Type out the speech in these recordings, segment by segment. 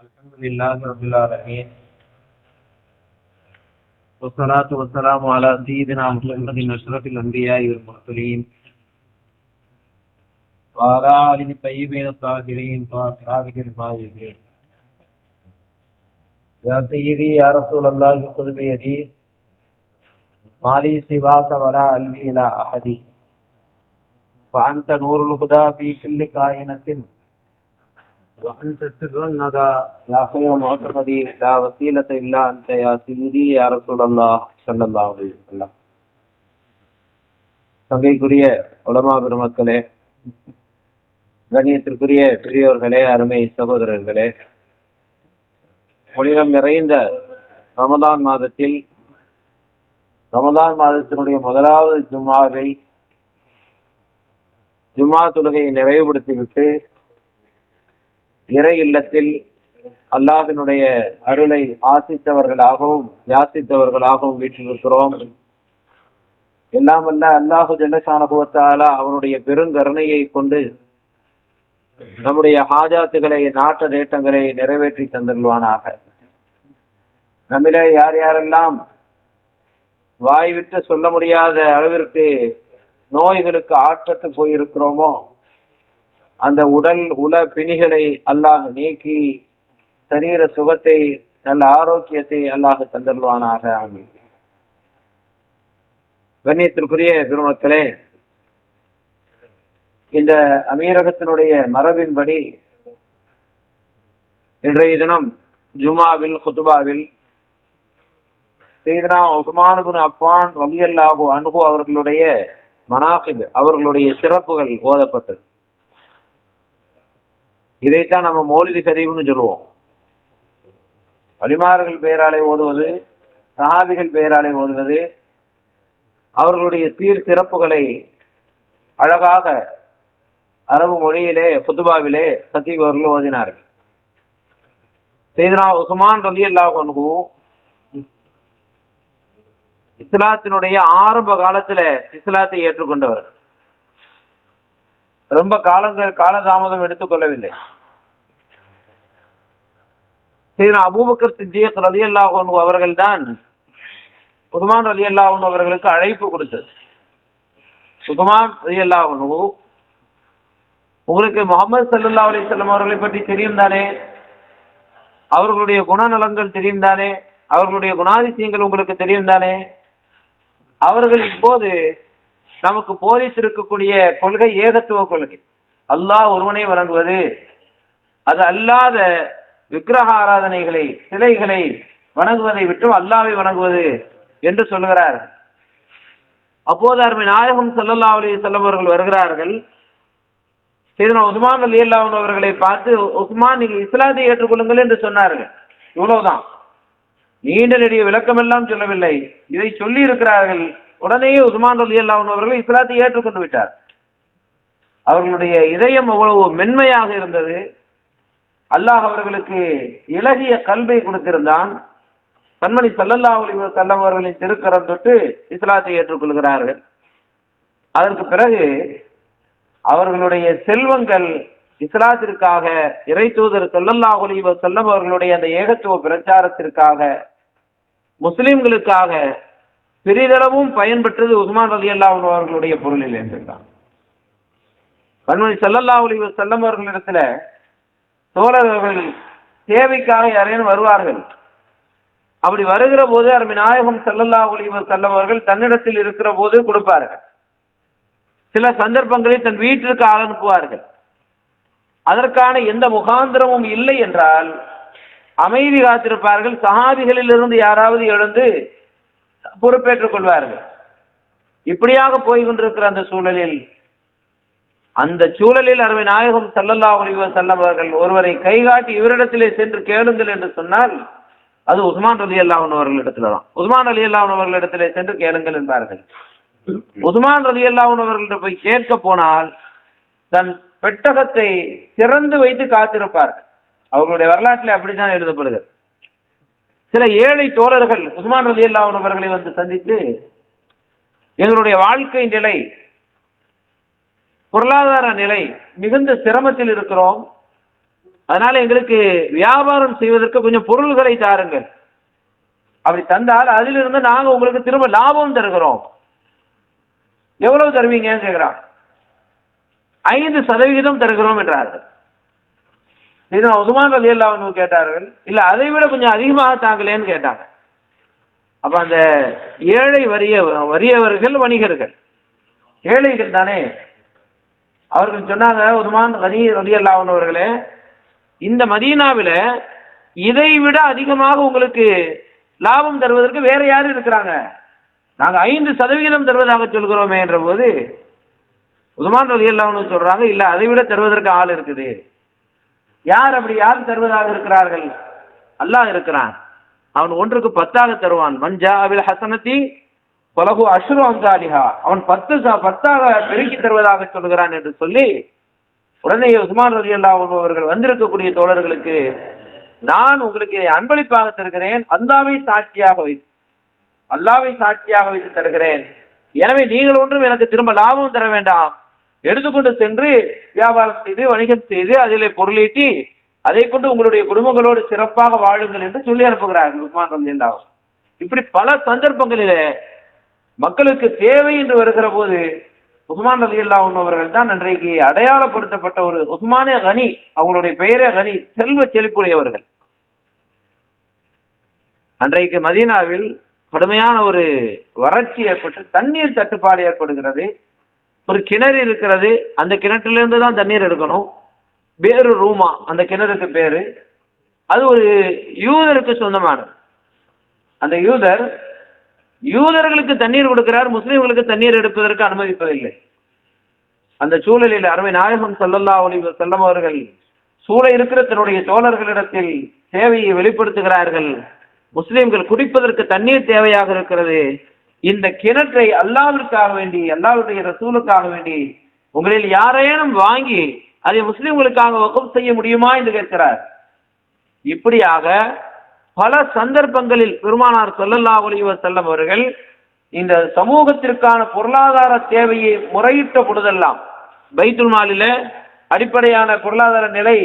الحمد لله رب العالمين والصلاة والسلام على سيدنا محمد أشرف الأنبياء والمرسلين وعلى آله الطيبين الطاهرين وأصحابه الماجدين. يا سيدي يا رسول الله خذ بيدي ما لي سواك ولا ألوي إلى أحد وأنت نور الهدى في كل كائنة وأنت سر الندى يا خير معتقدي لا وسيلة إلا أنت يا سيدي يا رسول الله صلى الله عليه وسلم. சங்கைக்குரிய உலமா பெருமக்களே, கண்ணியத்திற்குரிய பெரியோர்களே, அருமை சகோதரர்களே, புனிதம் நிறைந்த ரமதான் மாதத்தில் ரமதான் மாதத்தினுடைய முதலாவது ஜும்மாவை ஜும்மா தொழுகையை நிறைவுபடுத்திவிட்டு இறை இல்லத்தில் அல்லாஹினுடைய அருளை ஆசித்தவர்களாகவும் யாசித்தவர்களாகவும் வீற்றிருக்கிறோம். எல்லாம் அல்ல அல்லாஹு ஜல்லஷானஹு வ தஆலா அவனுடைய பெருங்கருணையை கொண்டு நம்முடைய ஹாஜாத்துகளை நாட்ட தேட்டங்களை நிறைவேற்றி தந்துள்வானாக. நம்மிலே யார் யாரெல்லாம் வாய்விட்டு சொல்ல முடியாத அளவிற்கு நோய்களுக்கு ஆட்பட்டு போயிருக்கிறோமோ அந்த உடல் உல பிணிகளை அல்லாஹ் நீக்கி சரீர சுகத்தை நல்ல ஆரோக்கியத்தை அல்லாஹ் தந்துள்வானாக. ஆமீன். கண்ணியத்திற்குரிய பெருமக்களே, இந்த அமீரகத்தினுடைய மரபின்படி இன்றைய தினம் ஜுமாவில் குதுபாவில் சையதுனா உஸ்மான் இப்னு அஃபான் ரலியல்லாஹு அன்ஹு அவர்களுடைய மனாகிப் அவர்களுடைய சிறப்புகள் ஓதப்பட்டது. இதைத்தான் நம்ம மௌலிதி ஷரீஃப்னு சொல்லுவோம். வலிமார்கள் பெயராலே ஓதுவது, சஹாபிகள் பெயராலே ஓதுவது, அவர்களுடைய சீர் சிறப்புகளை அழகாக அரபு மொழியிலே குதுபாவிலே சத்தீப் அவர்கள் ஓதினார்கள். சையதுனா உஸ்மான் ரலியல்லாஹு அன்ஹு இஸ்லாத்தினுடைய ஆரம்ப காலத்துல இஸ்லாத்தை ஏற்றுக்கொண்டவர். ரொம்ப காலதாமதம் எடுத்துக்கொள்ளவில்லை. சையதுனா அபூபக்கர் சித்தீக் ரலியல்லாஹு அன்ஹு அவர்கள் தான் உஸ்மான் ரலியல்லாஹு அன்ஹு அவர்களுக்கு அழைப்பு கொடுத்தது. உஸ்மான் ரலியல்லாஹு அன்ஹு, உங்களுக்கு முஹம்மது ஸல்லல்லாஹு அலைஹி வஸல்லம் அவர்களை பற்றி தெரியும் தானே? அவர்களுடைய குணநலங்கள் தெரியும் தானே? அவர்களுடைய குணாதிசயங்கள் உங்களுக்கு தெரியும் தானே? அவர்கள் இப்போது நமக்கு போதித்திருக்கக்கூடிய கொள்கை ஏகத்துவ கொள்கை, அல்லாஹ் ஒருவனை வணங்குவது, அது அல்லாத விக்கிரக ஆராதனைகளை சிலைகளை வணங்குவதை விட்டு அல்லாஹ்வை வணங்குவது என்று சொல்லுகிறார். அப்போது அருமை நாயகம் ஸல்லல்லாஹு அலைஹி வஸல்லம் அவர்கள் வருகிறார்கள். சையதுனா உஸ்மான் ரலியல்லாஹு அன்ஹு அவர்களை பார்த்து, உஸ்மான் நீங்க இஸ்லாத்தை ஏற்றுக்கொள்ளுங்கள் என்று சொன்னார்கள். இவ்வளவுதான், நீண்ட நெடிய விளக்கம் எல்லாம் சொல்லவில்லை. இதை சொல்லி இருக்கிறார்கள். உடனேயே உஸ்மான் ரலியல்லாஹு அன்ஹு அவர்கள் இஸ்லாத்தை ஏற்றுக்கொண்டு விட்டார். அவர்களுடைய இதயம் அவ்வளவு மென்மையாக இருந்தது. அல்லாஹ் அவர்களுக்கு இலகிய கல்வை கொடுத்திருந்தான். கண்மணி ஸல்லல்லாஹு அலைஹி வஸல்லம் அவர்களின் திருக்கரம் தொட்டு இஸ்லாத்தை ஏற்றுக்கொள்கிறார்கள். அதற்கு பிறகு அவர்களுடைய செல்வங்கள் இஸ்லாத்திற்காக, இறை தூதர் ஸல்லல்லாஹு அலைஹி வஸல்லம் அவர்களுடைய அந்த ஏகத்துவ பிரச்சாரத்திற்காக, முஸ்லிம்களுக்காக பெரிதளவும் பயன்பெற்றது உஸ்மான் ரலியல்லாஹு அன்ஹு அவர்களுடைய பொருளில் என்றான். கண்மணி ஸல்லல்லாஹு அலைஹி வஸல்லம் அவர்களிடத்துல தோழர்கள் தேவைக்காக யாரேனும் வருவார்கள். அப்படி வருகிற போது அருமை நாயகம் ஸல்லல்லாஹு அலைஹி வஸல்லம் அவர்கள் தன்னிடத்தில் இருக்கிற போது கொடுப்பார்கள். சில சந்தர்ப்பங்களில் தன் வீட்டிற்கு ஆள் அனுப்புவார்கள். அதற்கான எந்த முகாந்திரமும் இல்லை என்றால் அமைதி காத்திருப்பார்கள். சஹாபிகளில் இருந்து யாராவது எழுந்து பொறுப்பேற்றுக் கொள்வார்கள். இப்படியாக போய்கொண்டிருக்கிற அந்த சூழலில் அருமை நாயகம் ஸல்லல்லாஹு அலைஹி வஸல்லம் அவர்கள் ஒருவரை கைகாட்டி இவரிடத்திலே சென்று கேளுங்கள் என்று சொன்னால் அது உஸ்மான் ரலியல்லாஹு அன்ஹு அவர்களிடத்துல தான். உஸ்மான் ரலியல்லாஹு அன்ஹு அவர்களிடத்திலே சென்று கேளுங்கள் என்பார்கள். உஸ்மான் ரலியல்லாஹு அன்ஹு அவர்களிடம் போய் கேட்க போனால் தன் பெட்டகத்தை திறந்து வைத்து காத்திருப்பார்கள். அவர்களுடைய வரலாற்றில் அப்படித்தான் எழுதப்படுகிறது. சில ஏழை தோழர்கள் உஸ்மான் ரலியல்லாஹு அன்ஹு அவர்களை வந்து சந்தித்து, எங்களுடைய வாழ்க்கை நிலை பொருளாதார நிலை மிகுந்த சிரமத்தில் இருக்கிறோம், அதனால எங்களுக்கு வியாபாரம் செய்வதற்கு கொஞ்சம் பொருள்களை தாருங்கள். அப்படி தந்தால் அதிலிருந்து நாங்க உங்களுக்கு திரும்ப லாபம் தருகிறோம். எவ்வளவு தருவீங்கன்னு கேட்கிறான். 5% தருகிறோம் என்றார்கள். உஸ்மான் ரலியல்லாஹு அன்ஹு கேட்டார்கள், இல்ல அதை விட கொஞ்சம் அதிகமாக தாங்களேன்னு கேட்டாங்க. அப்ப அந்த ஏழை வறியவர்கள் வணிகர்கள், ஏழைகள் தானே, அவர்கள் சொன்னாங்க, உஸ்மான் ரலியல்லாஹு அன்ஹு அவர்களே, இந்த மதீனாவில இதை விட அதிகமாக உங்களுக்கு லாபம் தருவதற்கு வேற யாரும் இருக்கிறாங்க? நாங்க 5% தருவதாக சொல்கிறோமே என்ற போது உஸ்மான் ரலியல்லாஹு அன்ஹு சொல்றாங்க, இல்ல அதை விட தருவதற்கு ஆள் இருக்குது. யார் அப்படி யார் தருவதாக இருக்கிறார்கள்? அல்லாஹ் இருக்கிறான், அவன் ஒன்றுக்கு 10 தருவான். மஞ்சா அபில் ஹசனத்தி பலகு அஷ்ரு அம்சாலிஹா, அவன் 10 பெருக்கி தருவதாக சொல்கிறான் என்று சொல்லி உடனே உஸ்மான் ரலியல்லாஹு அன்ஹு அவர்கள் வந்திருக்கக்கூடிய தோழர்களுக்கு, நான் உங்களுக்கு அன்பளிப்பாக தருகிறேன், அல்லாஹ்வை சாட்சியாக வைத்து தருகிறேன். எனவே நீங்கள் ஒன்றும் எனக்கு திரும்ப லாபம் தர வேண்டாம், எடுத்துக்கொண்டு சென்று வியாபாரம் செய்து வணிகம் செய்து அதிலே பொருளீட்டி அதை கொண்டு உங்களுடைய குடும்பங்களோடு சிறப்பாக வாழுங்கள் என்று சொல்லி அனுப்புகிறார்கள் உஸ்மான் ரலியல்லாஹு. இப்படி பல சந்தர்ப்பங்களிலே மக்களுக்கு தேவை என்று வருகிற போது உஸ்மான் ரலியல்லாஹு அன்ஹு அவர்கள் தான் அன்றைக்கு அடையாளப்படுத்தப்பட்ட ஒரு உஸ்மானே கனி, அவங்களுடைய பெயரே கனி, செல்வ செழிப்புடையவர்கள். அன்றைக்கு மதீனாவில் கடுமையான ஒரு வறட்சி ஏற்பட்டு தண்ணீர் தட்டுப்பாடு ஏற்படுகிறது. ஒரு கிணறு இருக்கிறது, அந்த கிணற்றிலிருந்து தான் தண்ணீர் எடுக்கணும். பேரு ரூமா அந்த கிணறுக்கு பேரு. அது ஒரு யூதருக்கு சொந்தமானது. அந்த யூதர்களுக்கு தண்ணீர் கொடுக்கிறார், முஸ்லிம்களுக்கு தண்ணீர் எடுப்பதற்கு அனுமதிப்பதில்லை. அந்த சூழலில் அருமை நாயகம் ஸல்லல்லாஹு அலைஹி வஸல்லம் அவர்கள் சூழ இருக்கிற தன்னுடைய தோழர்களிடத்தில் தேவையை வெளிப்படுத்துகிறார்கள். முஸ்லிம்கள் குடிப்பதற்கு தண்ணீர் தேவையாக இருக்கிறது, இந்த கிணற்றை அல்லாஹ்விற்காக வேண்டி, அல்லாஹ்வுடைய ரசூலுக்காக வேண்டி உங்களில் யாரேனும் வாங்கி அதை முஸ்லிம்களுக்காக வக்ஃப் செய்ய முடியுமா என்று கேட்கிறார். இப்படியாக பல சந்தர்ப்பங்களில் பெருமானார் ஸல்லல்லாஹு அலைஹி வஸல்லம் அவர்கள் இந்த சமூகத்திற்கான பொருளாதார தேவையை முறையிட்ட பொழுதெல்லாம், பைத்துல் மாலில அடிப்படையான பொருளாதார நிலை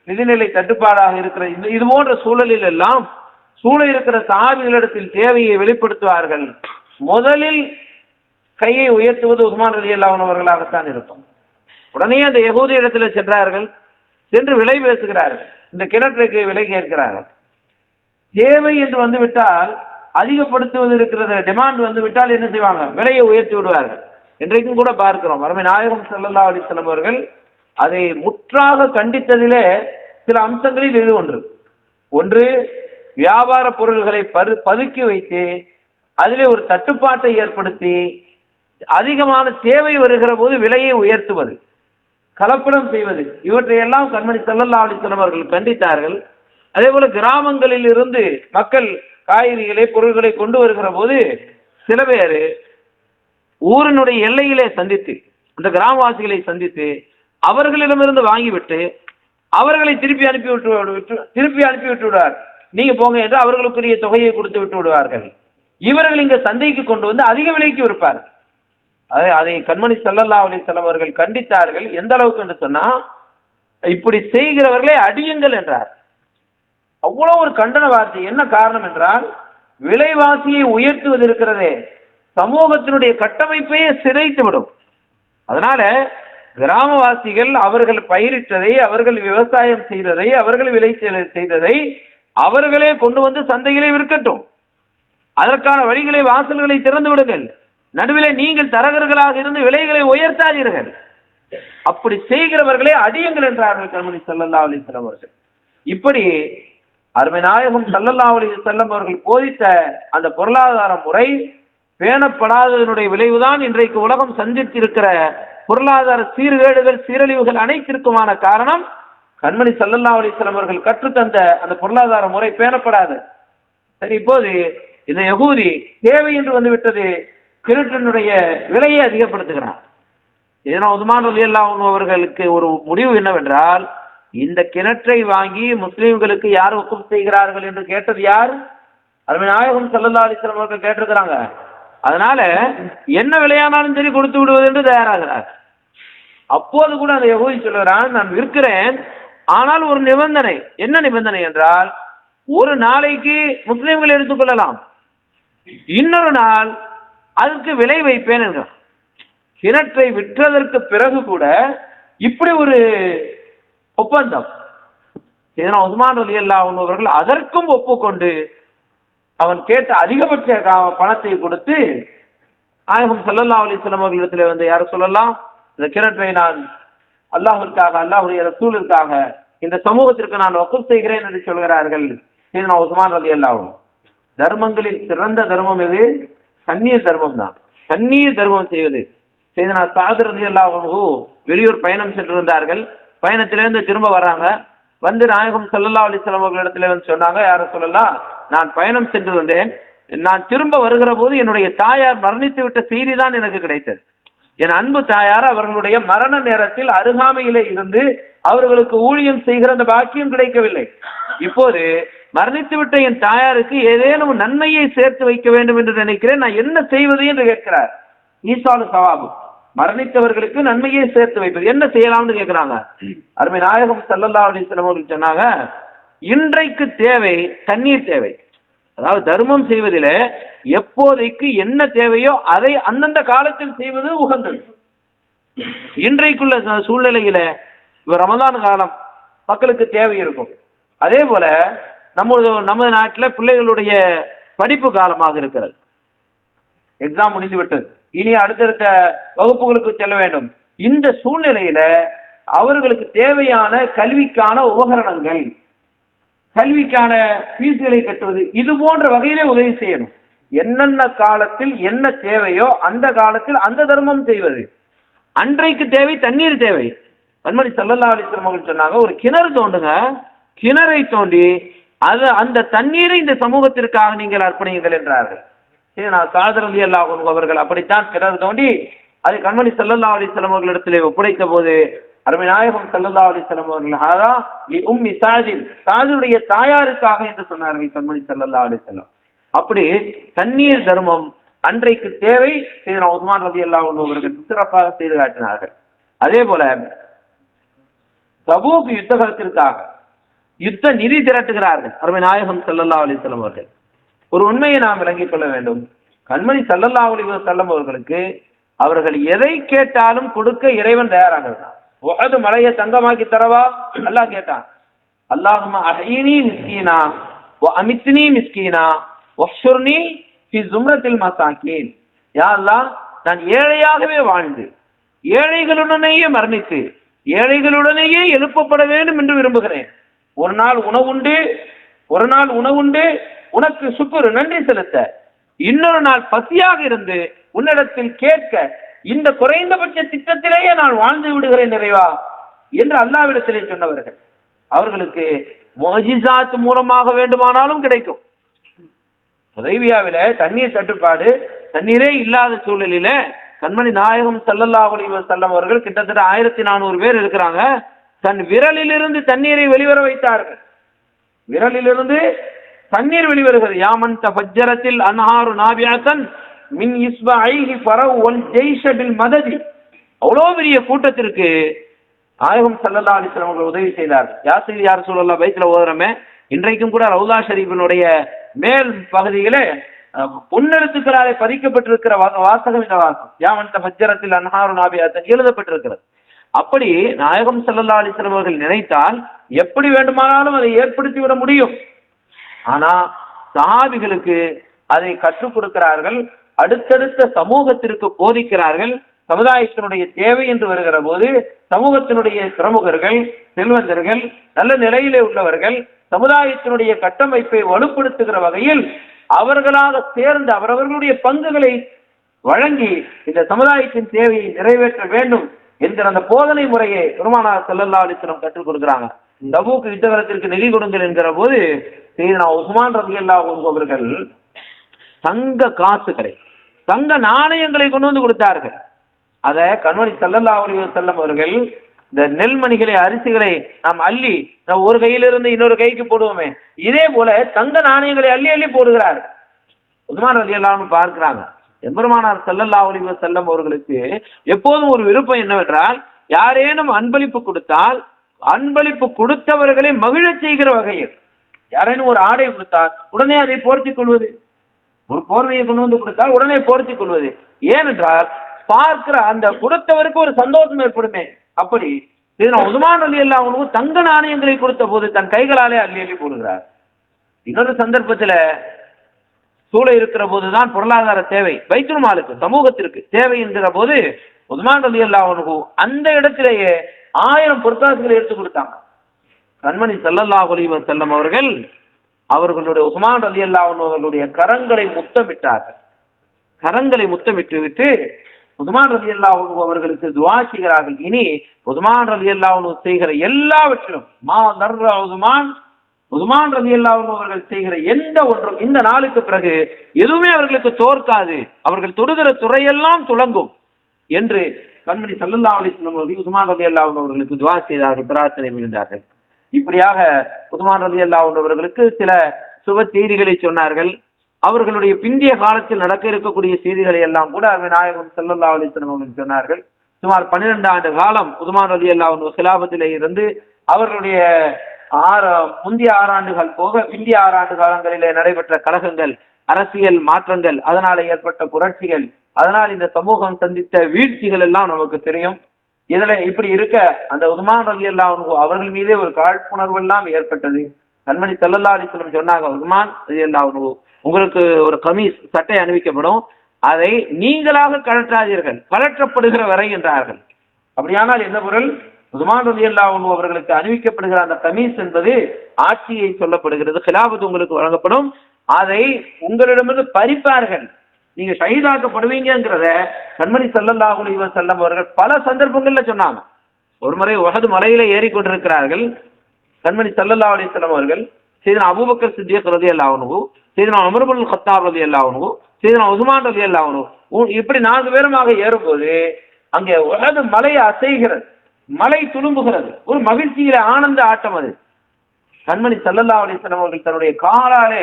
நிதிநிலை தட்டுப்பாடாக இருக்கிற இது போன்ற சூழலில் எல்லாம் சூழ இருக்கிற சஹாபிகளிடத்தில் தேவையை வெளிப்படுத்துவார்கள். முதலில் கையை உயர்த்துவது உஸ்மான் ரலியல்லாஹு அன்ஹு அவர்களாகத்தான் இருக்கும். உடனே அந்த யகூதி இடத்துல சென்றார்கள், சென்று விலை பேசுகிறார்கள், இந்த கிணற்றுக்கு விலை கேட்கிறார்கள். தேவை என்று வந்துவிட்டால், அதிகப்படுத்துவது இருக்கிறது, டிமாண்ட் வந்து விட்டால் என்ன செய்வாங்க? விலையை உயர்த்தி விடுவார்கள். இன்றைக்கும் கூட பார்க்கிறோம். அருமை நாயகம் ஸல்லல்லாஹு அலைஹி வஸல்லம் அவர்கள் அதை முற்றாக கண்டித்ததிலே சில அம்சங்களில் இது ஒன்று வியாபார பொருள்களை பதுக்கி வைத்து அதிலே ஒரு தட்டுப்பாட்டை ஏற்படுத்தி அதிகமான தேவை வருகிற போது விலையை உயர்த்துவது, கலப்படம் செய்வது, இவற்றையெல்லாம் கண்மணி ஸல்லல்லாஹு அலைஹி வஸல்லம் அவர்கள் கண்டித்தார்கள். அதே போல கிராமங்களில் இருந்து மக்கள் காய்கறிகளை பொருள்களை கொண்டு வருகிற போது சில பேர் ஊரினுடைய எல்லையிலே சந்தித்து, அந்த கிராமவாசிகளை சந்தித்து அவர்களிடமிருந்து வாங்கிவிட்டு அவர்களை திருப்பி அனுப்பி விட்டு விடுவார். நீங்க போங்க என்று அவர்களுக்குரிய தொகையை கொடுத்து விட்டு விடுவார்கள். இவர்கள் இங்க சந்தைக்கு கொண்டு வந்து அதிக விலைக்கு விற்பார். அதை கண்மணி ஸல்லல்லாஹு அலைஹி வஸல்லம் அவர்கள் கண்டித்தார்கள். எந்த அளவுக்கு என்று சொன்னா, இப்படி செய்கிறவர்களை அடியுங்கள் என்றார். அவ்வளவு ஒரு கண்டன வார்த்தை. என்ன காரணம் என்றால், விலைவாசியை உயர்த்துவது இருக்கிறதே சமூகத்தினுடைய கட்டமைப்பையே சிதைத்து விடும். அதனால கிராமவாசிகள் அவர்கள் பயிரிட்டதை, அவர்கள் விவசாயம் செய்ததை, அவர்கள் விளைச்சல் செய்ததை அவர்களே கொண்டு வந்து சந்தையிலே விற்கட்டும். அதற்கான வழிகளை, வாசல்களை திறந்து விடுங்கள். நடுவிலே நீங்கள் தரகர்களாக இருந்து விலைகளை உயர்த்தாதீர்கள். அப்படி செய்கிறவர்களே அடியுங்கள் என்றார்கள் கண்மணி ஸல்லல்லாஹு அலைஹி வஸல்லம் அவர்கள். இப்படி அருமை நாயகம் ஸல்லல்லாஹு அலைஹி வஸல்லம் அவர்கள் போதித்த அந்த பொருளாதார முறை பேணப்படாததனுடைய விளைவுதான் இன்றைக்கு உலகம் சந்தித்திருக்கிற பொருளாதார சீர்கேடுகள், சீரழிவுகள் அனைத்திற்குமான காரணம் கண்மணி ஸல்லல்லாஹு அலைஹி வஸல்லம் அவர்கள் கற்றுத்தந்த அந்த பொருளாதார முறை பேணப்படாது. சரி, இப்போது இந்த யகூதி தேவை என்று வந்துவிட்டது, கிணற்றினுடைய விலையை அதிகப்படுத்துகிறார். இதனால் உஸ்மான் ரலியல்லாஹு அன்ஹு அவர்களுக்கு ஒரு முடிவு என்னவென்றால், இந்த கிணற்றை வாங்கி முஸ்லிம்களுக்கு யார் வக்ஃப் செய்கிறார்கள் என்று கேட்டது யார்? அருமை நாயகம் ஸல்லல்லாஹு அலைஹி வஸல்லம் அவர்கள் கேட்டிருக்கிறாங்க. அதனால என்ன விலையானாலும் சரி கொடுத்து விடுவது என்று தயாராகிறார். அப்போது கூட அந்த யகூதி சொல்லுகிறான், நான் விற்கிறேன், ஆனால் ஒரு நிபந்தனை. என்ன நிபந்தனை என்றால், ஒரு நாளைக்கு முஸ்லிம்கள் எடுத்துக்கொள்ளலாம், இன்னொரு நாள் அதற்கு விலை வைப்பேன் என்றான். கிணற்றை விற்றதற்கு பிறகு கூட இப்படி ஒரு ஒப்பந்தம். உஸ்மான் ரலியல்லாஹு அன்ஹு அவர்கள் அதற்கும் ஒப்புக்கொண்டு அவன் கேட்ட அதிகபட்ச பணத்தை கொடுத்து நாயகம் ஸல்லல்லாஹு அலைஹி வஸல்லம் அவர்களிடத்தில் வந்து, யார சொல்லலாம், இந்த கிணற்றை நான் அல்லாஹ்விற்காக, அல்லாஹ்வுடைய ரசூலுக்காக, இந்த சமூகத்திற்கு நான் வக்ஃப் செய்கிறேன் என்று சொல்கிறார்கள். உஸ்மான் ரலியல்லாஹு அன்ஹு. தர்மங்களில் சிறந்த தர்மம் எது? தண்ணீர் தர்மம் தான். தண்ணீர் தர்மம் செய்வது. சையதுனா ஸஅத் ரலியல்லாஹு அன்ஹு வெளியூர் பயணம் சென்றிருந்தார்கள். பயணத்திலிருந்து திரும்ப வர்றாங்க. வந்து நாயகம் ஸல்லல்லாஹு அலைஹி வஸல்லம் அவர்களிடத்தில் வந்து சொன்னாங்க, யார சொல்லலாம், நான் பயணம் சென்று வந்தேன், நான் திரும்ப வருகிற போது என்னுடைய தாயார் மரணித்து விட்ட செய்தி தான் எனக்கு கிடைத்தது. என் அன்பு தாயார் அவர்களுடைய மரண நேரத்தில் அருகாமையிலே இருந்து அவர்களுக்கு ஊழியம் செய்கிற அந்த பாக்கியம் கிடைக்கவில்லை. இப்போது மரணித்து விட்ட என் தாயாருக்கு ஏதேனும் நன்மையை சேர்த்து வைக்க வேண்டும் என்று நினைக்கிறேன், நான் என்ன செய்வது என்று கேட்கிறார். ஈசாலு சவாபு, மரணித்தவர்களுக்கு நன்மையை சேர்த்து வைப்பது, என்ன செய்யலாம்னு கேட்கிறாங்க. அருமை நாயகம் ஸல்லல்லாஹு அலைஹி வஸல்லம் அவர்கள் சொன்னாங்க, இன்றைக்கு தேவை தண்ணீர் தேவை. அதாவது தர்மம் செய்வதில் எப்போதைக்கு என்ன தேவையோ அதை அந்தந்த காலத்தில் செய்வது உகந்தது. இன்றைக்குள்ள சூழ்நிலையில ரமதான் காலம் மக்களுக்கு தேவை இருக்கும். அதே போல நமது நாட்டில் பிள்ளைகளுடைய படிப்பு காலமாக இருக்கிறது. எக்ஸாம் முடிந்து விட்டது, இனி அடுத்தடுத்த வகுப்புகளுக்கு செல்ல வேண்டும். இந்த சூழ்நிலையில அவர்களுக்கு தேவையான கல்விக்கான உபகரணங்கள், கல்விக்கான ஃபீஸ்களை கட்டுவது, இது போன்ற வகையிலே உதவி செய்யணும். என்னென்ன காலத்தில் என்ன தேவையோ அந்த காலத்தில் அந்த தர்மம் செய்வது. அன்றைக்கு தேவை தண்ணீர் தேவை. கண்மணி ஸல்லல்லாஹு அலைஹி வஸல்லம் அவர்கள் சொன்னாங்க, ஒரு கிணறு தோண்டுங்க, கிணறை தோண்டி அந்த தண்ணீரை இந்த சமூகத்திற்காக நீங்கள் அர்ப்பணியுங்கள் என்றார்கள். ஸஅத் ரலியல்லாஹு அன்ஹு அவர்கள் அப்படித்தான் கிணறு தோண்டி அதை கண்மணி ஸல்லல்லாஹு அலைஹி வஸல்லம் அவர்களிடத்திலே ஒப்படைத்த போது அருமை நாயகம் ஸல்லல்லாஹு அலைஹி வஸல்லம் அவர்கள் ஹாதா லி உம்மி ஸஅதின், ஸஅதுடைய தாயாருக்காக என்று சொன்னார்கள் கண்மணி ஸல்லல்லாஹு அலைஹி வஸல்லம். அப்படி தண்ணீர் தர்மம் அன்றைக்கு தேவை. சையதுனா உஸ்மான் ரலியல்லாஹு அன்ஹு அவர்கள் சிறப்பாக செய்து காட்டினார்கள். அதே போல தபூக் யுத்தகத்திற்காக யுத்த நிதி திரட்டுகிறார்கள் அருமை நாயகம் ஸல்லல்லாஹு அலைஹி வஸல்லம் அவர்கள். ஒரு உண்மையை நாம் விளங்கிக் கொள்ள வேண்டும். கண்மணி ஸல்லல்லாஹு அலைஹி வஸல்லம் அவர்களுக்கு அவர்கள் எதை கேட்டாலும் கொடுக்க இறைவன் தயாராக இருந்தான். உஹது மலையை தங்கமாக்கி தரவா அல்லாஹ் கேட்டான். அல்லாஹும்ம அஹ்யினி மிஸ்கீனா வ அமித்னி மிஸ்கீனா வஹ்ஷுர்னி ஃபி ஸும்ரத்தில் மசாகீன். யா அல்லாஹ், நான் ஏழையாகவே வாழ்ந்து ஏழைகளுடனேயே மரணித்து ஏழைகளுடனேயே எழுப்பப்பட வேண்டும் என்று விரும்புகிறேன். ஒரு நாள் உணவுண்டு உனக்கு சுக்குர் நன்றி செலுத்த, இன்னொரு நாள் பசியாக இருந்து உன்னிடத்தில் கேட்க, இந்த குறைந்தபட்ச திட்டத்திலேயே நான் வாழ்ந்து விடுகிறேன் நிறைவா என்று அல்லாஹ்விடத்திலே சொன்னவர்கள். அவர்களுக்கு முஅஜிசாத் மூலமாக வேண்டுமானாலும் கிடைக்கும். ஹுதைபியாவில தண்ணீர் தட்டுப்பாடு, தண்ணீரே இல்லாத சூழலில கண்மணி நாயகம் ஸல்லல்லாஹு அலைஹி வஸல்லம் அவர்கள் கிட்டத்தட்ட 1400 பேர் இருக்கிறாங்க. தன் விரலிலிருந்து தண்ணீரை வெளிவர வைத்தார்கள். விரலிலிருந்து தண்ணீர் வெளிவருகிறது. யாமன் தஃஜரத்தில் அன்ஹாரு நாபிஅத்தன் மின் இஸ்பஐஹி ஃபரவ் வல் ஜைஷ பில் மததி. அவ்வளோ பெரிய கூட்டத்திற்கு நாயகம் ஸல்லல்லாஹு அலைஹி வஸல்லம் அவர்கள் உதவி செய்தார்கள். யார் ரசூலுல்லாஹ் பைத்துல ஓதுறமே, இன்றைக்கும் கூட ரவுதா ஷரீஃபினுடைய மேல் பகுதியிலே பொன்னெழுத்துக்களாலே பதிக்கப்பட்டிருக்கிற வாசகம் இந்த வாசகம், யாமன் தஃஜரத்தில் அன்ஹாரு நாபிஅத்தன் எழுதப்பட்டிருக்கிறது. அப்படி நாயகம் ஸல்லல்லாஹு அலைஹி வஸல்லம் அவர்கள் நினைத்தால் எப்படி வேண்டுமானாலும் அதை ஏற்படுத்தி விட முடியும். ஆனா சஹாபிகளுக்கு அதை கற்றுக் கொடுக்கிறார்கள், அடுத்தடுத்த சமூகத்திற்கு போதிக்கிறார்கள். சமுதாயத்தினுடைய தேவை என்று வருகிற போது சமூகத்தினுடைய பிரமுகர்கள், செல்வந்தர்கள், நல்ல நிலையிலே உள்ளவர்கள் சமுதாயத்தினுடைய கட்டமைப்பை வலுப்படுத்துகிற வகையில் அவர்களாக சேர்ந்து அவரவர்களுடைய பங்குகளை வழங்கி இந்த சமுதாயத்தின் தேவையை நிறைவேற்ற வேண்டும் என்கிற அந்த போதனை முறையை பெருமானார் ஸல்லல்லாஹு அலைஹி வஸல்லம் கற்றுக் கொடுக்கிறாங்க. தபூக் யுத்தகத்திற்கு நிதி கொடுங்கள் என்கிற போது சையதுனா உஸ்மான் ரலியல்லாஹு அன்ஹு அவர்கள் தங்க காசுகளை, தங்க நாணயங்களை கொண்டு வந்து கொடுத்தார்கள். அத கண்மணி ஸல்லல்லாஹு அலைஹி வஸல்லம் அவர்கள் இந்த நெல்மணிகளை, அரிசிகளை நாம் அள்ளி ஒரு கையிலிருந்து இன்னொரு கைக்கு போடுவோமே, இதே போல தங்க நாணயங்களை அள்ளி அள்ளி போடுகிறார். உஸ்மான் ரலியல்லாஹு அன்ஹு பார்க்கிறாங்க. எம்பெருமானார் ஸல்லல்லாஹு அலைஹி வஸல்லம் அவர்களுக்கு எப்போதும் ஒரு விருப்பம் என்னவென்றால், யாரேனும் அன்பளிப்பு கொடுத்தால் அன்பளிப்பு கொடுத்தவர்களை மகிழச் செய்கிற வகையில் யாரேனும் ஒரு ஆடை கொடுத்தால் உடனே அதை போர்த்திக் கொள்வது, ஒரு போர்வையை கொண்டு வந்து கொடுத்தால் உடனே போர்த்திக் கொள்வது. ஏனென்றால் பார்க்கிற அந்த கொடுத்தவருக்கு ஒரு சந்தோஷம் ஏற்படுமே. அப்படி உஸ்மான் ரலியல்லாஹு அன்ஹு தங்க நாணயங்களை கொடுத்த போது தன் கைகளாலே அள்ளி அள்ளி போடுகிறார். இன்னொரு சந்தர்ப்பத்தில் சூழ இருக்கிற போதுதான் பொருளாதார தேவை, பைத்துல் மாலுக்கு சமூகத்திற்கு தேவை என்கிற போது உஸ்மான் ரலியல்லாஹு அன்ஹு அந்த இடத்திலேயே 1000 பொற்காசுகளை எடுத்து கொடுத்தாங்க. கண்மணி ஸல்லல்லாஹு அலைஹி வஸல்லம் அவர்கள் அவர்களுடைய உஸ்மான் ரலியல்லாஹு அன்ஹு அவர்களுடைய கரங்களை முத்தமிட்டார்கள். கரங்களை முத்தமிட்டு விட்டு உஸ்மான் ரலியல்லாஹு அன்ஹு அவர்களுக்கு துஆ செய்கிறார்கள். இனி உஸ்மான் ரலியல்லாஹு அன்ஹு செய்கிற எல்லாவற்றிலும் உஸ்மான் ரலியல்லாஹு அன்ஹு அவர்கள் செய்கிற எந்த ஒன்றும் இந்த நாளுக்கு பிறகு எதுவுமே அவர்களுக்கு தோற்காது, அவர்கள் தொடுகிற துறையெல்லாம் துளங்கும் என்று கண்மணி ஸல்லல்லாஹு அலைஹி வஸல்லம் அவர்கள் உஸ்மான் ரலியல்லாஹு அன்ஹு அவர்களுக்கு துஆ செய்தார்கள், பிரார்த்தனை செய்தார்கள். இப்படியாக உஸ்மான் ரலியல்லாஹு அன்ஹு அவர்களுக்கு சில சுப செய்திகளை சொன்னார்கள். அவர்களுடைய பிந்திய காலத்தில் நடக்க இருக்கக்கூடிய செய்திகளை எல்லாம் கூட நாயகம் ஸல்லல்லாஹு அலைஹி வஸல்லம் அவர்கள் சொன்னார்கள். சுமார் 12 ஆண்டு காலம் உஸ்மான் ரலியல்லாஹு அன்ஹு খিলাফத்திலே இருந்து அவர்களுடைய முந்தைய 6 ஆண்டுகள் போக பிந்திய 6 ஆண்டு காலங்களிலே நடைபெற்ற கலகங்கள், அரசியல் மாற்றங்கள், அதனால ஏற்பட்ட புரட்சிகள், அதனால் இந்த சமூகம் சந்தித்த வீழ்ச்சிகள் எல்லாம் நமக்கு தெரியும். இதுல இப்படி இருக்க அந்த உஸ்மான் ரலியல்லாஹு அன்ஹு அவர்கள் மீதே ஒரு காழ்ப்புணர்வு எல்லாம் ஏற்பட்டது. கண்மணி ஸல்லல்லாஹு அலைஹி வஸல்லம் சொன்னாங்க, உஸ்மான் ரலியல்லாஹு அன்ஹு உங்களுக்கு ஒரு கமீஸ் சட்டை அணிவிக்கப்படும், அதை நீங்களாக கழற்றாதீர்கள், கழற்றப்படுகிற வரை என்றார்கள். அப்படியானால் என்ன பொருள்? உஸ்மான் ரலியல்லாஹு அன்ஹு அவர்களுக்கு அணிவிக்கப்படுகிற அந்த கமீஸ் என்பது ஆட்சியை சொல்லப்படுகிறது, খিলাফத் உங்களுக்கு வழங்கப்படும், அதை உங்களிடமிருந்து பறிப்பார்கள், நீங்க ஷஹீதாக்கப்படுவீங்கிறத கண்மணி ஸல்லல்லாஹு அலைஹி வஸல்லம் அவர்கள் பல சந்தர்ப்பங்கள்ல சொன்னாங்க. ஒரு முறை உஹது மலையில ஏறிக்கொண்டிருக்கிறார்கள். கண்மணி ஸல்லல்லாஹு அலைஹி வஸல்லம் அவர்கள் சையதுனா அபூபக்கர் சித்திக் ரலியல்லாஹு அன்ஹு, சையதுனா உமர் இப்னுல் கத்தாப் ரலியல்லாஹு அன்ஹு, சையதுனா உஸ்மான் ரலியல்லாஹு அன்ஹு இப்படி 4 பேருமாக ஏறும்போது அங்கே உஹது மலை அசைகிறது, மலை துளும்புகிறது, ஒரு மகிழ்ச்சியில ஆனந்த ஆட்டம் அது. கண்மணி ஸல்லல்லாஹு அலைஹி வஸல்லம் அவர்கள் தன்னுடைய காலாலே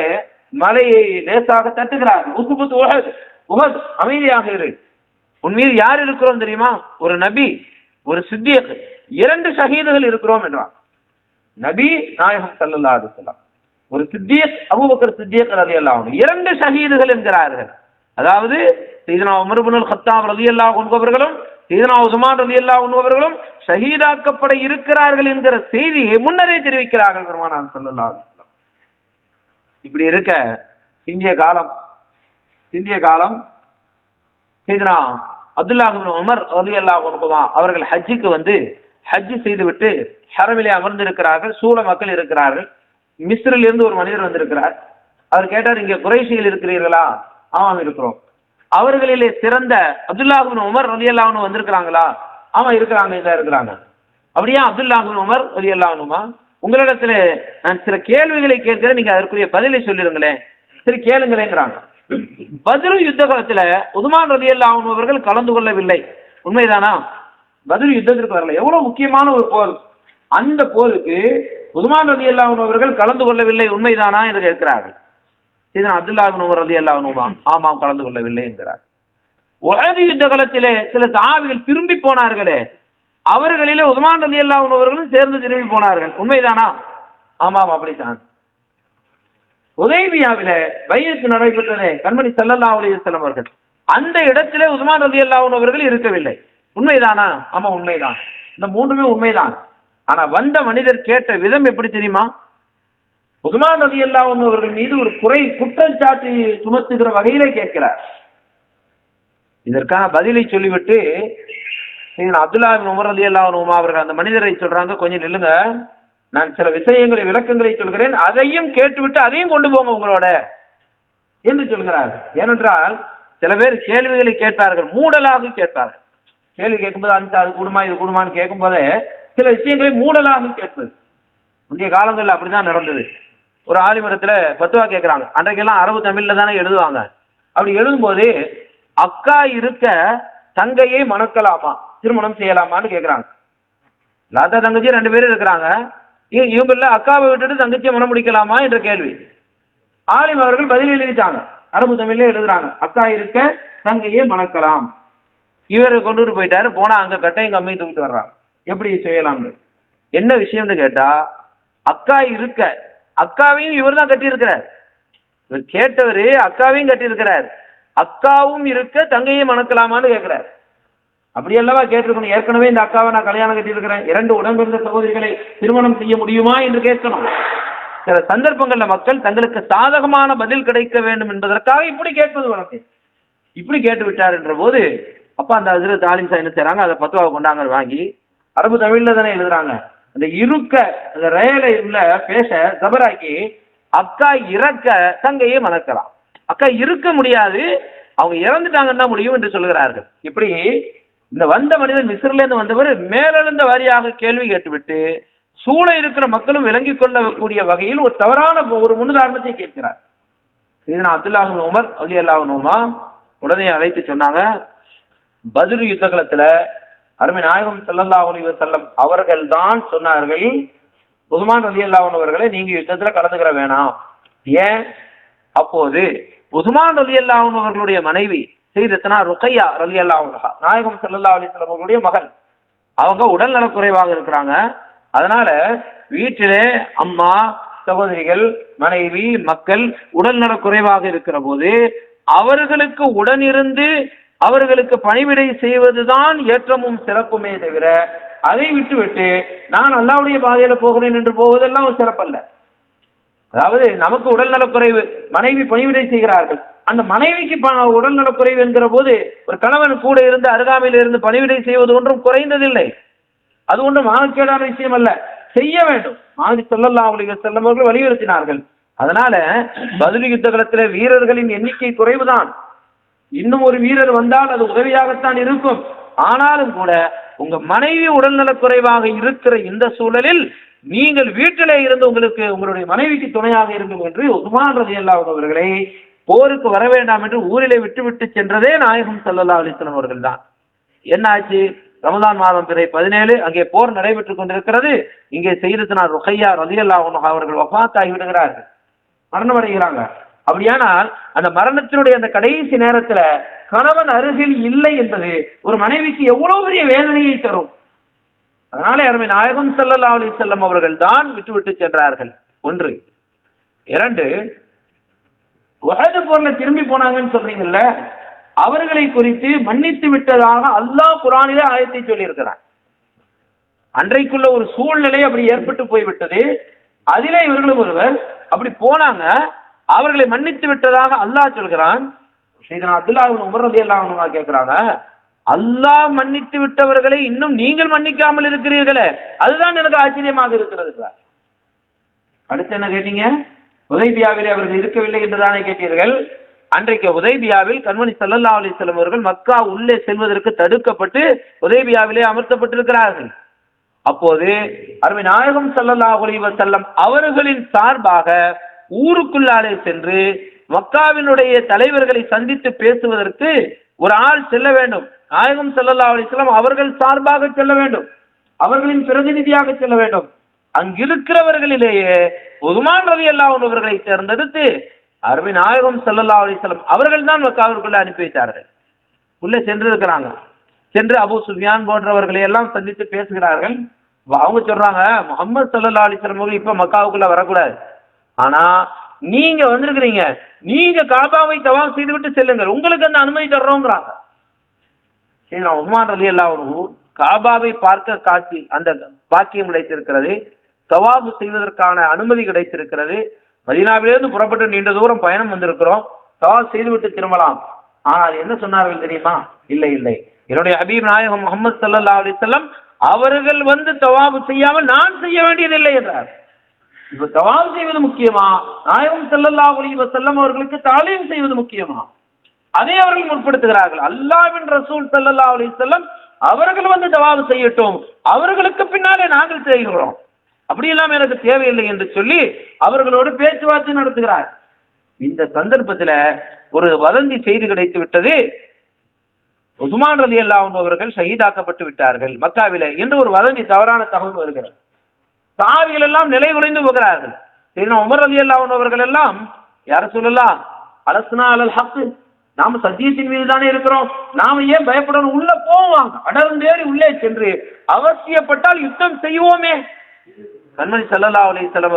மலையை லேசாக தட்டுகிறார்கள். உஸ்புத் உஹத், உஹத் அமைதியாக இரு, உன் மீது யார் இருக்கிறோம் தெரியுமா? ஒரு நபி, ஒரு சித்திக், 2 ஷஹீதுகள் இருக்கிறோம் என்றார். நபி நாயகம் ஸல்லல்லாஹு அலைஹி வஸல்லம், ஒரு சித்திக் அபூபக்கர் சித்திக் ரலியல்லாஹு அன்ஹு, 2 ஷஹீதுகள் என்கிறார்கள். அதாவது சையதுனா உமர் இப்னுல் கத்தாப் ரலியல்லாஹு அன்ஹு அவர்களும் சையதுனா உஸ்மான் ரலியல்லாஹு அன்ஹு அவர்களும் ஷஹீதாக்கப்பட இருக்கிறார்கள் என்கிற செய்தியை முன்னரே தெரிவிக்கிறார்கள் பெருமானார் ஸல்லல்லாஹு அலைஹி வஸல்லம். இப்படி இருக்க சிந்திய காலம் சையதுனா அப்துல்லாஹ் இப்னு உமர் ரலியல்லாஹு அன்ஹு அவர்கள் ஹஜ்ஜுக்கு வந்து ஹஜ் செய்துவிட்டு ஹரமிலே அமர்ந்திருக்கிறார்கள். சூழ மக்கள் இருக்கிறார்கள். மிஸ்ரில் இருந்து ஒரு மனிதர் வந்திருக்கிறார். அவர் கேட்டார், இங்கே குறைஷிகள் இருக்கிறீர்களா? ஆமாம் இருக்கிறோம். அவர்களிலே சிறந்த அப்துல்லாஹ் இப்னு உமர் ரலியல்லாஹு அன்ஹு வந்திருக்கிறாங்களா? ஆமா இருக்கிறாங்க, இதான் இருக்கிறாங்க. அப்படியே அப்துல்லாஹ் இப்னு உமர் ரலியல்லாஹு அன்ஹுமா, உங்களிடத்துல நான் சில கேள்விகளை கேட்கிறேன், நீங்க அதற்குரிய பதிலை சொல்லிருங்களேன். சரி கேளுங்களேங்கிறாங்க. பத்ரு யுத்த காலத்துல உஸ்மான் ரலியல்லாஹு அன்ஹு அவர்கள் கலந்து கொள்ளவில்லை, உண்மைதானா? பத்ரு யுத்தத்திற்கு வரல, எவ்வளவு முக்கியமான ஒரு போர். அந்த போருக்கு உஸ்மான் ரலியல்லாஹு அன்ஹு அவர்கள் கலந்து கொள்ளவில்லை, உண்மைதானா என்று கேட்கிறார்கள். இதன் அப்துல்லாஹ் இப்னு உமர் ரலியல்லாஹு அன்ஹு ஆமாம் கலந்து கொள்ளவில்லை என்கிறார். உஹது யுத்த காலத்திலே சில சஹாபிகள் திரும்பி போனார்களே, அவர்களிலே உஸ்மான் ரலியல்லாஹு அன்ஹு அவர்களும் சேர்ந்து திரும்பி போனார்கள், உண்மைதானா? ஆமாம் அப்படித்தான். ஹுதைபியாவில பைஅத் நடைபெற்றதே கண்மணி ஸல்லல்லாஹு அலைஹி வஸல்லம் அவர்கள், அந்த இடத்திலே உஸ்மான் ரலியல்லாஹு அன்ஹு அவர்கள் இருக்கவில்லை, உண்மைதானா? ஆமா உண்மைதான். இந்த 3மே உண்மைதான். ஆனா வந்த மனிதர் கேட்ட விதம் எப்படி தெரியுமா? உஸ்மான் ரலியல்லாஹு அன்ஹு அவர்கள் மீது ஒரு குற்றச்சாட்டு சுமத்துகிற வகையிலே கேட்கிறார். இதற்கான பதிலை சொல்லிவிட்டு அப்துல்லாஹ் இப்னு உமர் ரலியல்லாஹு அன்ஹு அவர்கள் அந்த மனிதரை சொல்றாங்க, கொஞ்சம் நில்லுங்க, நான் சில விஷயங்களை விளக்கங்களை சொல்கிறேன், அதையும் கேட்டுவிட்டு அதையும் கொண்டு போங்க உங்களோட என்று சொல்கிறார். ஏனென்றால் சில பேர் கேள்விகளை கேட்பார்கள், மூடலாக கேட்பார்கள். கேள்வி கேட்கும்போது அந்த அது கூடுமா இது கூடுமான்னு கேட்கும் போதே சில விஷயங்களை மூடலாக கேட்பது முந்தைய காலங்களில் அப்படிதான் நடந்தது. ஒரு ஆலிமரத்துல பத்துவா கேட்கிறாங்க. அன்றைக்கெல்லாம் அரபு தமிழ்ல தானே எழுதுவாங்க. அப்படி எழுதும்போது அக்கா இருக்க தங்கையை மணக்கலாமா, திருமணம் செய்யலாமான்னு கேட்கிறாங்க. லாத்தா தங்கச்சி 2 பேரும் இருக்கிறாங்க. இவங்கள அக்காவை விட்டுட்டு தங்கச்சியை மனம் முடிக்கலாமா என்ற கேள்வி. ஆலிம் அவர்கள் பதில் எழுதிட்டாங்க, அரபு தமிழ்ல எழுதுறாங்க, அக்கா இருக்க தங்கையை மணக்கலாம். இவர் கொண்டு போயிட்டாரு. போனா அங்க கட்டையும் கம்மியும் தூக்கிட்டு வர்றாங்க. எப்படி செய்யலாம்னு என்ன விஷயம்னு கேட்டா, அக்கா இருக்க அக்காவையும் இவர் தான் கட்டி இருக்கிறார். இவர் கேட்டவரு அக்காவையும் கட்டி இருக்கிறார். அக்காவும் இருக்க தங்கையும் மணக்கலாமான்னு கேட்கிறார். அப்படி அல்லவா கேட்டிருக்கணும். ஏற்கனவே இந்த அக்காவை நான் கல்யாணம் கட்டி இருக்கிறேன், 2 உடன்பிறந்த சகோதரிகளை திருமணம் செய்ய முடியுமா என்று கேட்கணும். சில சந்தர்ப்பங்கள்ல மக்கள் தங்களுக்கு சாதகமான பதில் கிடைக்க வேண்டும் என்பதற்காக இப்படி கேட்பது வழக்கம். இப்படி கேட்டு விட்டார் என்ற போது அப்ப அந்த ஹஜ்ரத் ஆலிம் சாஹிப் என்ன செய்றாங்க, அதை பத்துவா கொண்டாங்க வாங்கி அரபு தமிழ்ல தானே எழுதுறாங்க. அந்த இருக்க அந்த ரயில உள்ள பேச ஜபராக்கி அக்கா இறக்க தங்கையை மணக்கலாம். அக்கா இருக்க முடியாது, அவங்க இறந்துட்டாங்கன்னா முடியும் என்று சொல்கிறார்கள். இப்படி இந்த வந்த மனிதன் மிஸ்ரில இருந்து வந்தவர் மேலெழுந்த வாரியாக கேள்வி கேட்டுவிட்டு சூழ இருக்கிற மக்களும் விளங்கிக் கொள்ளக்கூடிய வகையில் ஒரு தவறான ஒரு முன்னுதாரணத்தை கேட்கிறார். இது அப்துல்லாஹ் இப்னு உமர் ரலியல்லாஹு அன்ஹுமா உடனே அழைத்து சொன்னாங்க, பத்ர் யுத்த களத்துல அருமை நாயகம் ஸல்லல்லாஹு அலைஹி வஸல்லம் அவர்கள் தான் சொன்னார்கள், உஸ்மான் ரலியல்லாஹு அன்ஹு அவர்களை நீங்க யுத்தத்துல கலந்துக்கிற வேணாம். ஏன்? அப்போது உஸ்மான் ரலியல்லாஹு அன்ஹு அவர்களுடைய மனைவி சையதத்துனா ருக்கையா ரலியல்லாஹு அன்ஹா நாயகம் ஸல்லல்லாஹு அலைஹி வஸல்லம் அவர்களுடைய மகள், அவங்க உடல் நலக்குறைவாக இருக்கிறாங்க. அதனால வீட்டிலே அம்மா, சகோதரிகள், மனைவி, மக்கள் உடல் நலக்குறைவாக இருக்கிற போது அவர்களுக்கு உடனிருந்து அவர்களுக்கு பணிவிடை செய்வதுதான் ஏற்றமும் சிறப்புமே தவிர அதை விட்டு நான் அல்லாஹ்வுடைய பாதையில போகிறேன் என்று போவதெல்லாம் ஒரு சிறப்பல்ல. அதாவது நமக்கு உடல் நலக்குறைவு, மனைவி பணிவிடை செய்கிறார்கள், அந்த மனைவிக்கு உடல் நலக்குறைவு என்கிற போது ஒரு கணவன் கூட இருந்து அருகாமையில் இருந்து பணிவிடை செய்வது ஒன்றும் குறைந்ததில்லை. அது ஒன்றும் மானக்கேடான விஷயம் அல்ல, செய்ய வேண்டும். நாயகம் ஸல்லல்லாஹு அலைஹி வஸல்லம் அவர்கள் வலியுறுத்தினார்கள். அதனால பத்ர் யுத்த களத்திலே வீரர்களின் எண்ணிக்கை குறைவுதான். இன்னும் ஒரு வீரர் வந்தால் அது உதவியாகத்தான் இருக்கும். ஆனாலும் கூட உங்க மனைவி உடல்நலக் குறைவாக இருக்கிற இந்த சூழலில் நீங்கள் வீட்டிலே இருந்து உங்களுக்கு உங்களுடைய மனைவிக்கு துணையாக இருக்கும் என்று உஸ்மான் ரலியல்லாஹு அன்ஹு அவர்களை போருக்கு வர வேண்டாம் என்று ஊரிலே விட்டு சென்றதே நாயகம் ஸல்லல்லாஹு அலைஹி வஸல்லம் அவர்கள் தான். என்ன ஆச்சு? ரமதான் மாதம் பிறை 17 அங்கே போர் நடைபெற்றுக் கொண்டிருக்கிறது. இங்கே சையதத்துனா ருக்கையா ரலியல்லாஹு அன்ஹா அவர்கள் வஃபாத் ஆகி விடுகிறார்கள், மரணம் அடைகிறாங்க. அப்படியானால் அந்த மரணத்தினுடைய அந்த கடைசி நேரத்துல கணவன் அருகில் இல்லை என்பது ஒரு மனைவிக்கு எவ்வளவு பெரிய வேதனையை தரும். அதனால அருமை நாயகம் ஸல்லல்லாஹு அலைஹி வஸல்லம் அவர்கள் தான் விட்டு சென்றார்கள். 1. 2, உஹது போர்ல திரும்பி போனாங்கன்னு சொல்றீங்கல்ல, அவர்களை குறித்து மன்னித்து விட்டதாக அல்லாஹ் குர்ஆனிலே ஆயத்தை சொல்லி இருக்கிறார். அன்றைக்குள்ள ஒரு சூழ்நிலை அப்படி ஏற்பட்டு போய்விட்டது. அதிலே இவர்களும் ஒருவர் அப்படி போனாங்க, அவர்களை மன்னித்து விட்டதாக அல்லாஹ் சொல்கிறான். சையதுனா அப்துல்லாஹ் இப்னு உமர் ரலியல்லாஹு அன்ஹு கேட்கிறாங்க, அல்லாஹ் மன்னித்து விட்டவர்களை இன்னும் நீங்கள் மன்னிக்காமல் இருக்கிறீர்களே, அதுதான் எனக்கு ஆச்சரியமாக இருக்கிறது. அடுத்து என்ன கேட்டீங்க? ஹுதைபியாவிலே அவர்கள் இருக்கவில்லை என்றுதானே கேட்டீர்கள். அன்றைக்கு ஹுதைபியாவில் கண்மணி ஸல்லல்லாஹு அலைஹி வஸல்லம் அவர்கள் மக்கா உள்ளே செல்வதற்கு தடுக்கப்பட்டு ஹுதைபியாவிலே அமர்த்தப்பட்டிருக்கிறார்கள். அப்போது அருமை நாயகம் ஸல்லல்லாஹு அலைஹி வஸல்லம் அவர்களின் சார்பாக ஊருக்குள்ளாலே சென்று மக்காவினுடைய தலைவர்களை சந்தித்து பேசுவதற்கு ஒரு ஆள் செல்ல வேண்டும். நாயகம் ஸல்லல்லாஹு அலைஹி வஸல்லம் அவர்கள் சார்பாக செல்ல வேண்டும், அவர்களின் பிரதிநிதியாக செல்ல வேண்டும். அங்கிருக்கிறவர்களிலேயே உஸ்மான் ரலியல்லாஹு அன்ஹு அவர்களை தேர்ந்தெடுத்து அருமை நாயகம் ஸல்லல்லாஹு அலைஹி வஸல்லம் அவர்கள் தான் மக்காவிற்குள்ள அனுப்பி வைத்தார்கள். உள்ளே சென்று இருக்கிறாங்க. சென்று அபூ சுஃபியான் போன்றவர்களை எல்லாம் சந்தித்து பேசுகிறார்கள். அவங்க சொல்றாங்க, முஹம்மது ஸல்லல்லாஹு அலைஹி வஸல்லம் அவர்கள் இப்ப மக்காவுக்குள்ள வரக்கூடாது, ஆனா நீங்க வந்திருக்கிறீங்க, நீங்க காபாவை தவாஃப் செய்துவிட்டு செல்லுங்கள், உங்களுக்கு அந்த அனுமதி தர்றோங்கிறாங்க. சரி, உஸ்மான் ரலியல்லாஹு அன்ஹு காபாவை பார்க்க காட்சி அந்த பாக்கியம் கிடைத்திருக்கிறது, தவாஃப் செய்வதற்கான அனுமதி கிடைத்திருக்கிறது. மதீனாவிலிருந்து புறப்பட்டு நீண்ட தூரம் பயணம் வந்திருக்கிறோம், தவாஃப் செய்துவிட்டு திரும்பலாம். ஆனால் என்ன சொன்னார்கள் தெரியுமா? இல்லை, என்னுடைய ஹபீப் நாயகம் முஹம்மது ஸல்லல்லாஹு அலைஹி வஸல்லம் அவர்கள் வந்து தவாஃப் செய்யாமல் நான் செய்ய வேண்டியதில்லை என்றார். இப்ப தவாஃப் செய்வது முக்கியமா, நாயகம் ஸல்லல்லாஹு அலைஹி வஸல்லம் அவர்களுக்கு தாலீம் செய்வது முக்கியமா? அதை அவர்கள் முற்படுத்துகிறார்கள். அல்லாஹ்வின் ரசூல் ஸல்லல்லாஹு அலைஹி வஸல்லம் அவர்கள் வந்து தவாஃப் செய்யட்டும், அவர்களுக்கு பின்னாலே நாங்கள் செய்கிறோம், அப்படியெல்லாம் எனக்கு தேவையில்லை என்று சொல்லி அவர்களோடு பேச்சுவார்த்தை நடத்துகிறார். இந்த சந்தர்ப்பத்தில் ஒரு வதந்தி செய்தி கிடைத்து விட்டது, உஸ்மான் ரலியல்லாஹு அன்ஹு அவர்கள் ஷஹீதாக்கப்பட்டு விட்டார்கள் மக்காவிலே என்று ஒரு வதந்தி, தவறான தகவல் வருகிறது. சஹாபிகள் எல்லாம் நிலை குலைந்து போகிறார்கள். சையதுனா உமர் ரலியல்லாஹு அன்ஹு அவர்கள் எல்லாம், யா ரசூலல்லாஹ் அலஸ்னா அலல் ஹக், நாம சத்தியத்தின் மீது தானே இருக்கிறோம், நாம ஏன் பயப்படணும்? உள்ள போவாங்க, அடர்ந்தேறி உள்ளே சென்று அவசியப்பட்டால் யுத்தம் செய்வோமே. கண்மணி ஸல்லல்லாஹு அலைஹி வஸல்லம்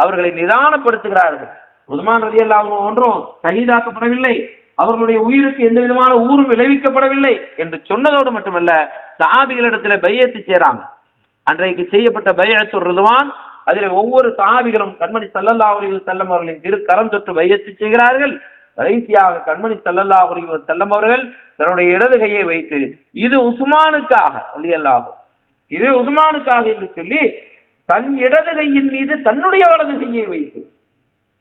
அவர்களை நிதானப்படுத்துகிறார்கள். உஸ்மான் ரலியல்லாஹு அன்ஹு ஒன்றும் ஷஹீதாக்கப்படவில்லை, அவர்களுடைய உயிருக்கு எந்த விதமான ஊரும் விளைவிக்கப்படவில்லை என்று சொன்னதோடு மட்டுமல்ல, சஹாபிகளிடத்துல பையத்து செய்றாங்க. அன்றைக்கு செய்யப்பட்ட பைஅத்துர் ரிதுவான், அதில் ஒவ்வொரு சஹாபிகளும் கண்மணி ஸல்லல்லாஹு அலைஹி வஸல்லம் அவர்களின் திரு கரம் தொட்டு பையத்து செய்கிறார்கள். கடைசியாக கண்மணி ஸல்லல்லாஹு அலைஹி வஸல்லம் அவர்கள் தன்னுடைய இடது கையை வைத்து இது உஸ்மானுக்காக ரலியல்லாஹு, இது உஸ்மானுக்காக என்று சொல்லி தன் இடது கையின் மீது தன்னுடைய வலது கையை வைத்து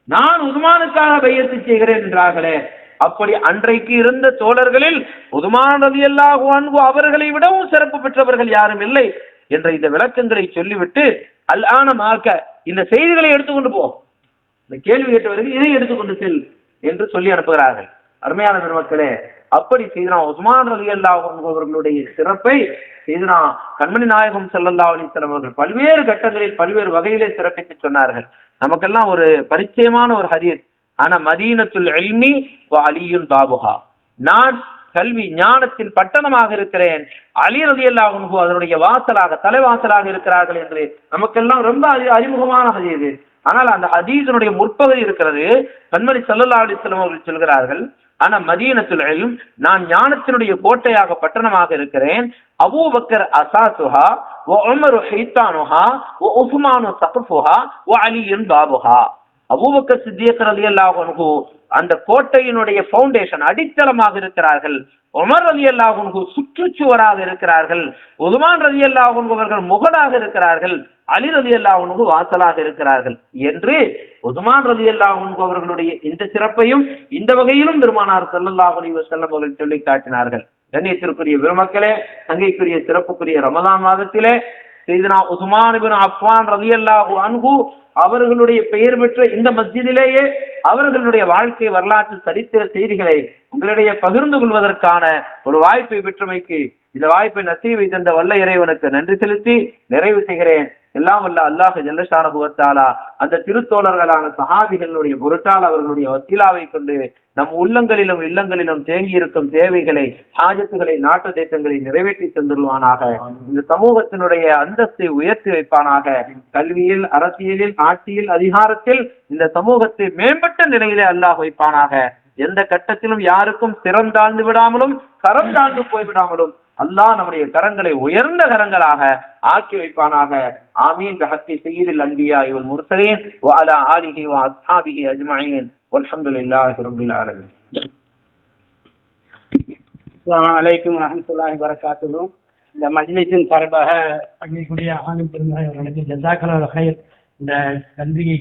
நான் உஸ்மானுக்காக பையத்து செய்கிறேன் என்றார்களே, அப்படி அன்றைக்கு இருந்த தோழர்களில் உஸ்மான் ரலியல்லாஹு அன்ஹு அவர்களை விடவும் சிறப்பு பெற்றவர்கள் யாரும் இல்லை என்ற இந்த விளக்கங்களை சொல்லிவிட்டு, அல்ஆன மார்க்க இந்த செய்திகளை எடுத்துக்கொண்டு போ, இந்த கேள்வி கேட்டவர்கள் இதை எடுத்துக்கொண்டு செல் என்று சொல்லி அனுப்புகிறார்கள். அருமையான பெருமக்களே, அப்படி செய்தனா உஸ்மான் ரலியல்லாஹு அன்ஹு அவர்களுடைய சிறப்பை செய்தனா கண்மணி நாயகம் ஸல்லல்லாஹு அலைஹி வஸல்லம் அவர்கள் பல்வேறு கட்டங்களில் பல்வேறு வகையிலே சிறப்பித்து சொன்னார்கள். நமக்கெல்லாம் ஒரு பரிச்சயமான ஒரு ஹதீஸ், ஆனா மதீனத்துல் இல்மி வ அலியுன் பாபுஹா, நான் கல்வி ஞானத்தின் பட்டணமாக இருக்கிறேன், அலி ரலியல்லாஹு அன்ஹு அதனுடைய வாசலாக தலைவாசலாக இருக்கிறார்கள் என்று நமக்கெல்லாம் ரொம்ப அறிமுகமான ஹதீஸ். ஆனால் அந்த ஹதீஸினுடைய முற்பகுதி இருக்கிறது, கண்மணி ஸல்லல்லாஹு அலைஹி வஸல்லம் அவர்கள் சொல்கிறார்கள், ஆனா மதீனத்துல் இல்ம், நான் ஞானத்தினுடைய கோட்டையாக பட்டணமாக இருக்கிறேன், அபூபக்கர் அசாசுஹா வ உமர் ஹைத்தானுஹா வ உஸ்மான் சக்ஃபுஹா வ அலியுன் பாபுஹா. அபூபக்கர் சித்திக் ரலியல்லாஹு அன்ஹு அந்த கோட்டையினுடைய ஃபவுண்டேஷன் அடித்தளமாக இருக்கிறார்கள், உமர் ரலியல்லாஹு அன்ஹு சுற்றுச்சுவராக இருக்கிறார்கள், உஸ்மான் ரலியல்லாஹு அன்ஹு அவர்கள் முகடாக இருக்கிறார்கள், அலி ரலியல்லாஹு அன்ஹு வாசலாக இருக்கிறார்கள் என்று உஸ்மான் ரலியல்லாஹு அன்ஹு அவர்களுடைய இந்த சிறப்பையும் இந்த வகையிலும் பெருமானார் ஸல்லல்லாஹு அலைஹி வஸல்லம் அவர்கள் சொல்லி காட்டினார்கள். கண்ணியத்திற்குரிய பெருமக்களே, தங்கைக்குரிய சிறப்புக்குரிய ரமதான் மாதத்திலே செய்தனா உஸ்மான் இப்னு அஃபான் ரலியல்லாஹு அன்ஹு அவர்களுடைய பெயர் பெற்ற இந்த மஸ்ஜிதிலேயே அவர்களுடைய வாழ்க்கை வரலாற்று சரித்திர செய்திகளை உங்களிடையே பகிர்ந்து கொள்வதற்கான ஒரு வாய்ப்பை பெற்றமைக்கு இந்த வாய்ப்பை நசீவை தந்த வல்ல இறைவனுக்கு நன்றி செலுத்தி நிறைவு செய்கிறேன். எல்லாம் வல்ல அல்லாஹ் ஜல்ல ஷானஹு வ தஆலா அந்த திருத்தோழர்களான சஹாபிகளுடைய பொருட்டால் அவர்களுடைய வசீலாவை கொண்டு நம் உள்ளங்களிலும் இல்லங்களிலும் தேங்கி இருக்கும் தேவைகளை, ஹாஜத்துகளை, நாட்டு தேசங்களை நிறைவேற்றி தந்துள்வானாக. இந்த சமூகத்தினுடைய அந்தஸ்தை உயர்த்தி வைப்பானாக. கல்வியில், அரசியலில், ஆட்சியில், அதிகாரத்தில் இந்த சமூகத்தை மேம்பட்ட நிலையிலே அல்லாஹ் வைப்பானாக. எந்த கட்டத்திலும் யாருக்கும் சிறந்தாழ்ந்து விடாமலும் கரம் தாழ்ந்து போய்விடாமலும் அல்லாஹ் நம்முடைய கரங்களை உயர்ந்த கரங்களாக ஆக்கி வைப்பானாக. ஆமீன். பஹக்கி சய்யிதுல் அன்பியா வல் முர்சலீன் வ அலா ஆலிஹி வ அஸ்ஹாபிஹி அஜ்மஈன் வல்ஹம்துலில்லாஹி ரப்பில் ஆலமீன். அஸ்ஸலாமு அலைக்கும் வரஹ்மத்துல்லாஹி வபரகாத்துஹு. இந்த மஜ்லிஸின் சார்பாக பள்ளிக்குடிய ஆலிம் பெருமக்களுக்கு ஜஸாக்கல்லாஹு கைர். இந்த கல்வியை